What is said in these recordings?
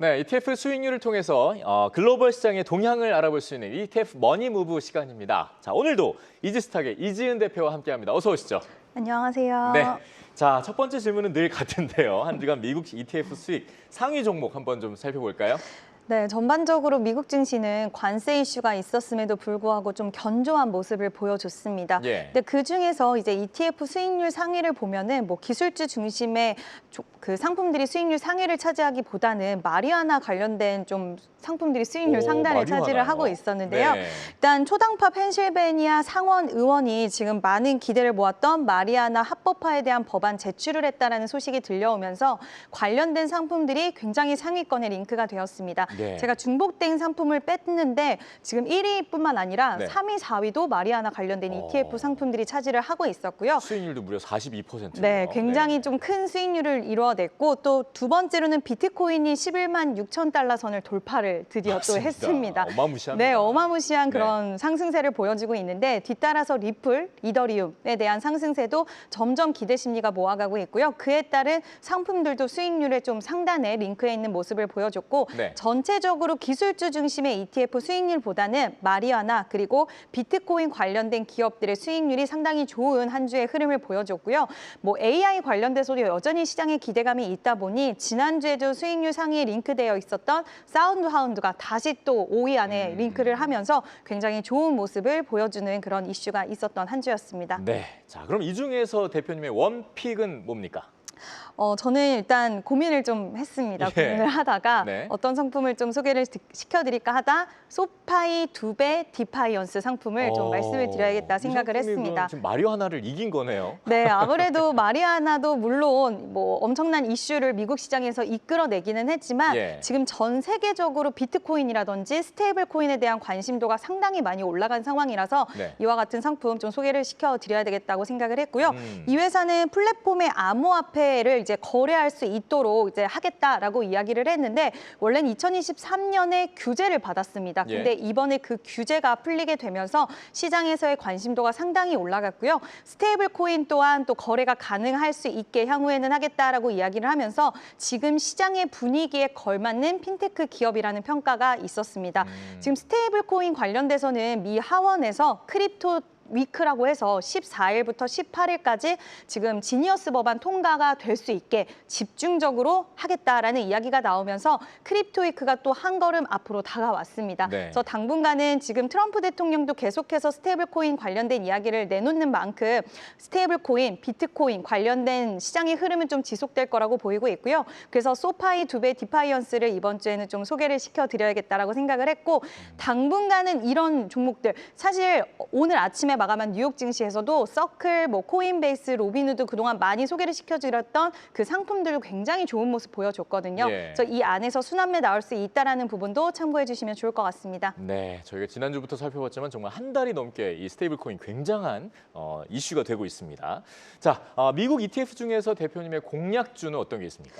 네, ETF 수익률을 통해서 글로벌 시장의 동향을 알아볼 수 있는 ETF 머니무브 시간입니다. 자, 오늘도 이지스탁의 이지은 대표와 함께합니다. 어서 오시죠. 안녕하세요. 네, 자, 첫 번째 질문은 늘 같은데요. 한 주간 미국 ETF 수익 상위 종목 한번 좀 살펴볼까요? 네, 전반적으로 미국 증시는 관세 이슈가 있었음에도 불구하고 좀 견조한 모습을 보여줬습니다. 예. 근데 그 중에서 이제 ETF 수익률 상위를 보면은 뭐 기술주 중심의 그 상품들이 수익률 상위를 차지하기보다는 마리아나 관련된 좀 상품들이 수익률 상단을 차지를 하고 있었는데요. 네. 일단 초당파 펜실베니아 상원 의원이 지금 많은 기대를 모았던 마리아나 합법화에 대한 법안 제출을 했다라는 소식이 들려오면서 관련된 상품들이 굉장히 상위권에 링크가 되었습니다. 네. 제가 중복된 상품을 뺐는데 지금 1위뿐만 아니라 네. 3위, 4위도 마리아나 관련된 ETF 상품들이 차지를 하고 있었고요. 수익률도 무려 42%. 네, 굉장히 좀 큰 수익률을 이루어냈고 또 두 번째로는 비트코인이 11만 6천 달러 선을 돌파를 드디어 맞습니다. 또 했습니다. 어마무시합니다. 네, 어마무시한 네. 그런 상승세를 보여주고 있는데 뒤따라서 리플, 이더리움에 대한 상승세도 점점 기대 심리가 모아가고 있고요. 그에 따른 상품들도 수익률의 좀 상단에 링크해 있는 모습을 보여줬고 네. 전체적으로 기술주 중심의 ETF 수익률보다는 마리아나 그리고 비트코인 관련된 기업들의 수익률이 상당히 좋은 한 주의 흐름을 보여줬고요. 뭐 AI 관련돼서도 여전히 시장에 기대감이 있다 보니 지난주에도 수익률 상위에 링크되어 있었던 사운드 하운드가 다시 또 5위 안에 링크를 하면서 굉장히 좋은 모습을 보여주는 그런 이슈가 있었던 한 주였습니다. 네, 자 그럼 이 중에서 대표님의 원픽은 뭡니까? 저는 일단 고민을 좀 했습니다. 예. 고민을 하다가 네. 어떤 상품을 좀 소개를 시켜드릴까 하다 소파이 2배 디파이언스 상품을 좀 말씀을 드려야겠다 생각을 했습니다. 지금 마리아나를 이긴 거네요. 네, 아무래도 마리아나도 물론 뭐 엄청난 이슈를 미국 시장에서 이끌어내기는 했지만 예. 지금 전 세계적으로 비트코인이라든지 스테이블 코인에 대한 관심도가 상당히 많이 올라간 상황이라서 네. 이와 같은 상품 좀 소개를 시켜드려야 되겠다고 생각을 했고요. 이 회사는 플랫폼의 암호화폐를 이제 거래할 수 있도록 이제 하겠다라고 이야기를 했는데 원래는 2023년에 규제를 받았습니다. 근데 예. 이번에 그 규제가 풀리게 되면서 시장에서의 관심도가 상당히 올라갔고요. 스테이블 코인 또한 또 거래가 가능할 수 있게 향후에는 하겠다라고 이야기를 하면서 지금 시장의 분위기에 걸맞는 핀테크 기업이라는 평가가 있었습니다. 지금 스테이블 코인 관련돼서는 미 하원에서 크립토 위크라고 해서 14일부터 18일까지 지금 지니어스 법안 통과가 될 수 있게 집중적으로 하겠다라는 이야기가 나오면서 크립토 위크가 또 한 걸음 앞으로 다가왔습니다. 네. 그래서 당분간은 지금 트럼프 대통령도 계속해서 스테이블 코인 관련된 이야기를 내놓는 만큼 스테이블 코인, 비트코인 관련된 시장의 흐름은 좀 지속될 거라고 보이고 있고요. 그래서 소파이 2배 디파이언스를 이번 주에는 좀 소개를 시켜드려야겠다라고 생각을 했고 당분간은 이런 종목들 사실 오늘 아침에 마감한 뉴욕 증시에서도 서클, 뭐 코인베이스, 로빈후드 그동안 많이 소개를 시켜드렸던 그 상품들도 굉장히 좋은 모습 보여줬거든요. 예. 그래서 이 안에서 순환매 나올 수 있다라는 부분도 참고해 주시면 좋을 것 같습니다. 네, 저희가 지난주부터 살펴봤지만 정말 한 달이 넘게 이 스테이블 코인 굉장한 이슈가 되고 있습니다. 자, 미국 ETF 중에서 대표님의 공략주는 어떤 게 있습니까?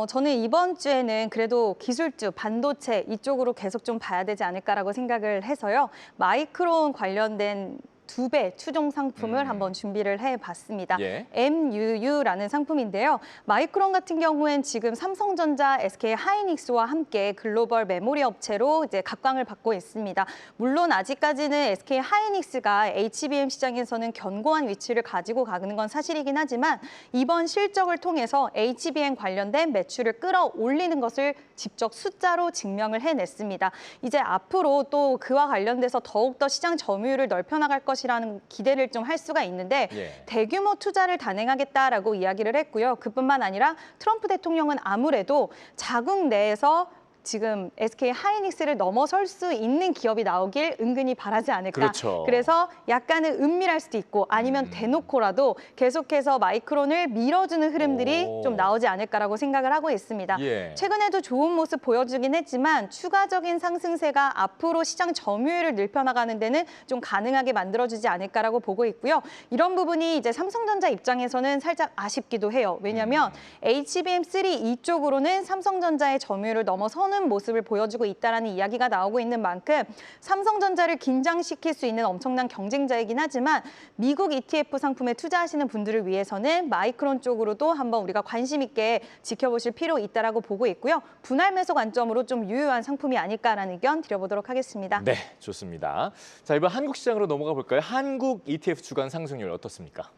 저는 이번 주에는 그래도 기술주, 반도체 이쪽으로 계속 좀 봐야 되지 않을까라고 생각을 해서요. 마이크론 관련된 2배 추종 상품을 한번 준비를 해봤습니다. 예. MUU라는 상품인데요. 마이크론 같은 경우엔 지금 삼성전자, SK 하이닉스와 함께 글로벌 메모리 업체로 이제 각광을 받고 있습니다. 물론 아직까지는 SK 하이닉스가 HBM 시장에서는 견고한 위치를 가지고 가는 건 사실이긴 하지만 이번 실적을 통해서 HBM 관련된 매출을 끌어올리는 것을 직접 숫자로 증명을 해냈습니다. 이제 앞으로 또 그와 관련돼서 더욱더 시장 점유율을 넓혀나갈 것이라는 기대를 좀 할 수가 있는데 예. 대규모 투자를 단행하겠다라고 이야기를 했고요. 그뿐만 아니라 트럼프 대통령은 아무래도 자국 내에서 지금 SK 하이닉스를 넘어설 수 있는 기업이 나오길 은근히 바라지 않을까. 그렇죠. 그래서 약간은 은밀할 수도 있고 아니면 대놓고라도 계속해서 마이크론을 밀어주는 흐름들이 오. 좀 나오지 않을까라고 생각을 하고 있습니다. 예. 최근에도 좋은 모습 보여주긴 했지만 추가적인 상승세가 앞으로 시장 점유율을 넓혀나가는 데는 좀 가능하게 만들어주지 않을까라고 보고 있고요. 이런 부분이 이제 삼성전자 입장에서는 살짝 아쉽기도 해요. 왜냐하면 HBM3 이쪽으로는 삼성전자의 점유율을 넘어서는 터는 모습을 보여주고 있다라는 이야기가 나오고 있는 만큼 삼성전자를 긴장시킬 수 있는 엄청난 경쟁자이긴 하지만 미국 ETF 상품에 투자하시는 분들을 위해서는 마이크론 쪽으로도 한번 우리가 관심 있게 지켜보실 필요 있다라고 보고 있고요. 분할 매수 관점으로 좀 유효한 상품이 아닐까라는 의견 드려보도록 하겠습니다. 네, 좋습니다. 자, 이번 한국 시장으로 넘어가 볼까요? 한국 ETF 주간 상승률 어떻습니까?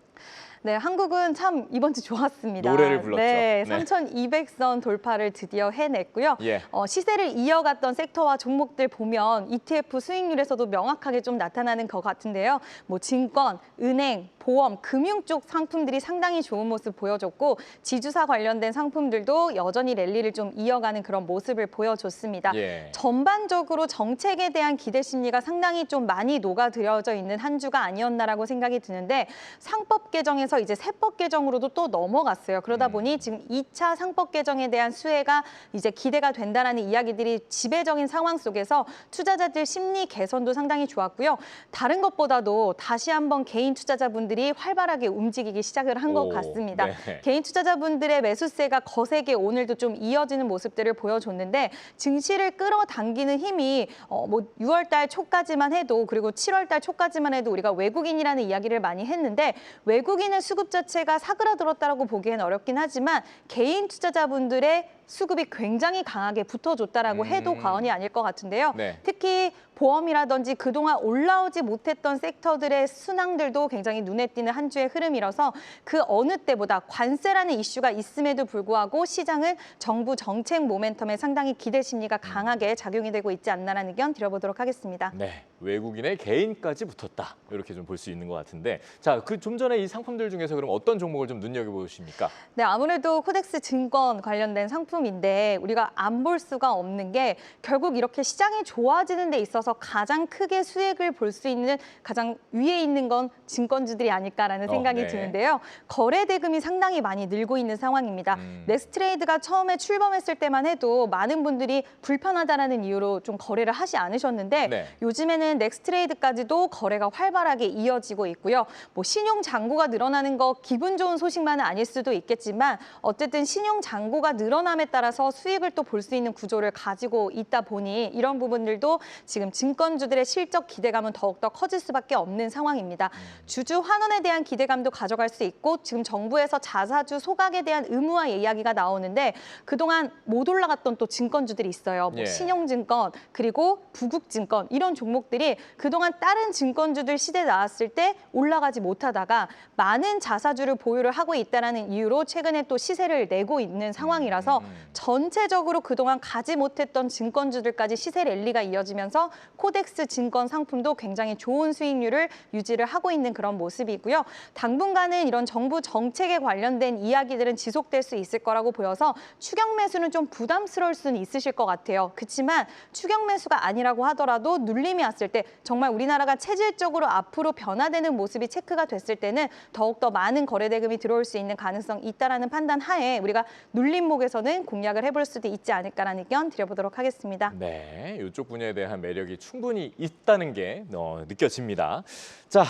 네, 한국은 참 이번 주 좋았습니다. 노래를 불렀죠. 네, 네. 3,200선 돌파를 드디어 해냈고요. 예. 시세를 이어갔던 섹터와 종목들 보면 ETF 수익률에서도 명확하게 좀 나타나는 것 같은데요. 뭐 증권, 은행, 보험, 금융 쪽 상품들이 상당히 좋은 모습 보여줬고 지주사 관련된 상품들도 여전히 랠리를 좀 이어가는 그런 모습을 보여줬습니다. 예. 전반적으로 정책에 대한 기대 심리가 상당히 좀 많이 녹아들여져 있는 한 주가 아니었나라고 생각이 드는데 상법 개정에서 이제 세법 개정으로도 또 넘어갔어요. 그러다 보니 지금 2차 상법 개정에 대한 수혜가 이제 기대가 된다라는 이야기들이 지배적인 상황 속에서 투자자들 심리 개선도 상당히 좋았고요. 다른 것보다도 다시 한번 개인 투자자분들이 활발하게 움직이기 시작을 한 것 오, 같습니다. 네. 개인 투자자분들의 매수세가 거세게 오늘도 좀 이어지는 모습들을 보여줬는데 증시를 끌어당기는 힘이 뭐 6월 달 초까지만 해도 그리고 7월 달 초까지만 해도 우리가 외국인이라는 이야기를 많이 했는데 외국인의 수급 자체가 사그라들었다라고 보기엔 어렵긴 하지만 개인 투자자분들의 수급이 굉장히 강하게 붙어줬다라고 해도 과언이 아닐 것 같은데요. 네. 특히 보험이라든지 그동안 올라오지 못했던 섹터들의 순항들도 굉장히 눈에 띄는 한 주의 흐름이라서 그 어느 때보다 관세라는 이슈가 있음에도 불구하고 시장은 정부 정책 모멘텀에 상당히 기대 심리가 강하게 작용이 되고 있지 않나라는 의견 드려보도록 하겠습니다. 네, 외국인의 개인까지 붙었다. 이렇게 좀 볼 수 있는 것 같은데, 자, 그 좀 전에 이 상품들 중에서 그럼 어떤 종목을 좀 눈여겨보십니까? 네, 아무래도 코덱스 증권 관련된 상품인데 우리가 안 볼 수가 없는 게 결국 이렇게 시장이 좋아지는 데 있어서 가장 크게 수익을 볼 수 있는 가장 위에 있는 건 증권주들이 아닐까라는 생각이 네. 드는데요. 거래 대금이 상당히 많이 늘고 있는 상황입니다. 넥스트레이드가 처음에 출범했을 때만 해도 많은 분들이 불편하다라는 이유로 좀 거래를 하지 않으셨는데 네. 요즘에는 넥스트레이드까지도 거래가 활발하게 이어지고 있고요. 뭐 신용 잔고가 늘어나는 거 기분 좋은 소식만은 아닐 수도 있겠지만 어쨌든 신용 잔고가 늘어남에 따라서 수익을 또 볼 수 있는 구조를 가지고 있다 보니 이런 부분들도 지금 증권주들의 실적 기대감은 더욱더 커질 수밖에 없는 상황입니다. 주주 환원에 대한 기대감도 가져갈 수 있고 지금 정부에서 자사주 소각에 대한 의무화 이야기가 나오는데 그동안 못 올라갔던 또 증권주들이 있어요. 뭐 예. 신용증권 그리고 부국증권 이런 종목들이 그동안 다른 증권주들 시대에 나왔을 때 올라가지 못하다가 많은 자사주를 보유를 하고 있다는 이유로 최근에 또 시세를 내고 있는 상황이라서 전체적으로 그동안 가지 못했던 증권주들까지 시세 랠리가 이어지면서 코덱스 증권 상품도 굉장히 좋은 수익률을 유지를 하고 있는 그런 모습이고요. 당분간은 이런 정부 정책에 관련된 이야기들은 지속될 수 있을 거라고 보여서 추격 매수는 좀 부담스러울 수는 있으실 것 같아요. 그렇지만 추격 매수가 아니라고 하더라도 눌림이 왔을 때 정말 우리나라가 체질적으로 앞으로 변화되는 모습이 체크가 됐을 때는 더욱더 많은 거래 대금이 들어올 수 있는 가능성이 있다라는 판단 하에 우리가 눌림목에서는 공략을 해볼 수도 있지 않을까라는 의견 드려보도록 하겠습니다. 네, 이쪽 분야에 대한 매력이 충분히 있다는 게 느껴집니다. 자,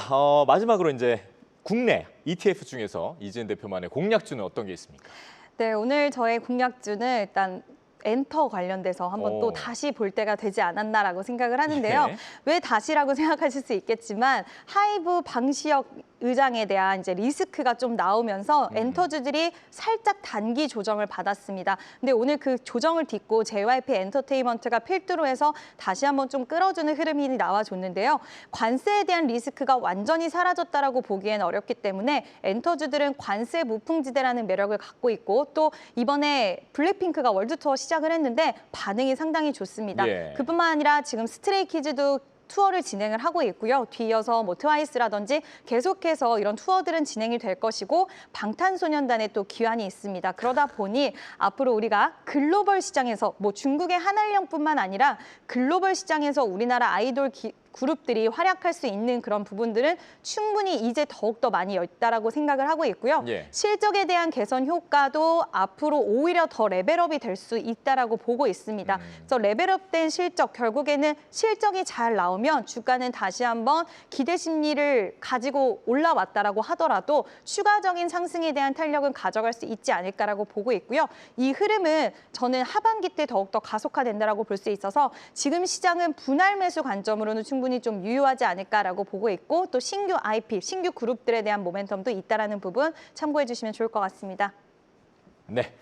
마지막으로 이제 국내 ETF 중에서 이지은 대표만의 공략주는 어떤 게 있습니까? 네, 오늘 저의 공략주는 일단 엔터 관련돼서 한번 또 오. 다시 볼 때가 되지 않았나라고 생각을 하는데요. 예. 왜 다시라고 생각하실 수 있겠지만 하이브 방시혁 의장에 대한 이제 리스크가 좀 나오면서 엔터주들이 살짝 단기 조정을 받았습니다. 근데 오늘 그 조정을 딛고 JYP 엔터테인먼트가 필두로 해서 다시 한번 좀 끌어주는 흐름이 나와줬는데요. 관세에 대한 리스크가 완전히 사라졌다라고 보기엔 어렵기 때문에 엔터주들은 관세 무풍지대라는 매력을 갖고 있고 또 이번에 블랙핑크가 월드 투어 시작을 했는데 반응이 상당히 좋습니다. 예. 그뿐만 아니라 지금 스트레이키즈도 투어를 진행을 하고 있고요. 뒤이어서 뭐 트와이스라든지 계속해서 이런 투어들은 진행이 될 것이고 방탄소년단의 또 기환이 있습니다. 그러다 보니 앞으로 우리가 글로벌 시장에서 뭐 중국의 한알령뿐만 아니라 글로벌 시장에서 우리나라 아이돌 그룹들이 활약할 수 있는 그런 부분들은 충분히 이제 더욱더 많이 있다라고 생각을 하고 있고요. 예. 실적에 대한 개선 효과도 앞으로 오히려 더 레벨업이 될 수 있다라고 보고 있습니다. 그래서 레벨업된 실적, 결국에는 실적이 잘 나오면 주가는 다시 한번 기대 심리를 가지고 올라왔다라고 하더라도 추가적인 상승에 대한 탄력은 가져갈 수 있지 않을까라고 보고 있고요. 이 흐름은 저는 하반기 때 더욱더 가속화된다라고 볼 수 있어서 지금 시장은 분할 매수 관점으로는 충분히 좀 유효하지 않을까라고 보고 있고 또 신규 IP, 신규 그룹들에 대한 모멘텀도 있다라는 부분 참고해 주시면 좋을 것 같습니다. 네.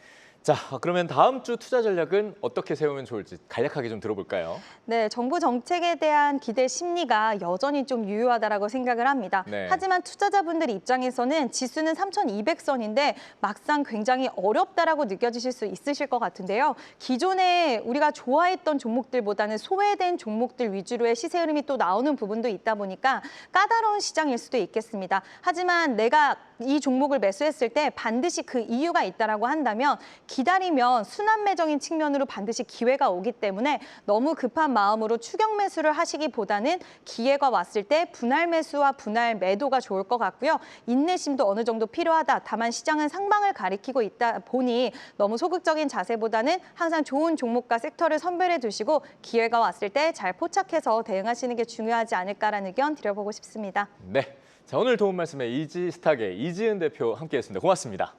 자, 그러면 다음 주 투자 전략은 어떻게 세우면 좋을지 간략하게 좀 들어볼까요? 네, 정부 정책에 대한 기대 심리가 여전히 좀 유효하다라고 생각을 합니다. 네. 하지만 투자자분들 입장에서는 지수는 3,200선인데 막상 굉장히 어렵다라고 느껴지실 수 있으실 것 같은데요. 기존에 우리가 좋아했던 종목들보다는 소외된 종목들 위주로의 시세 흐름이 또 나오는 부분도 있다 보니까 까다로운 시장일 수도 있겠습니다. 하지만 내가 이 종목을 매수했을 때 반드시 그 이유가 있다라고 한다면 기다리면 순환 매정인 측면으로 반드시 기회가 오기 때문에 너무 급한 마음으로 추격 매수를 하시기보다는 기회가 왔을 때 분할 매수와 분할 매도가 좋을 것 같고요. 인내심도 어느 정도 필요하다. 다만 시장은 상방을 가리키고 있다 보니 너무 소극적인 자세보다는 항상 좋은 종목과 섹터를 선별해 두시고 기회가 왔을 때 잘 포착해서 대응하시는 게 중요하지 않을까라는 의견 드려보고 싶습니다. 네. 자, 오늘 도움 말씀에 이지스탁의 이지은 대표 함께했습니다. 고맙습니다.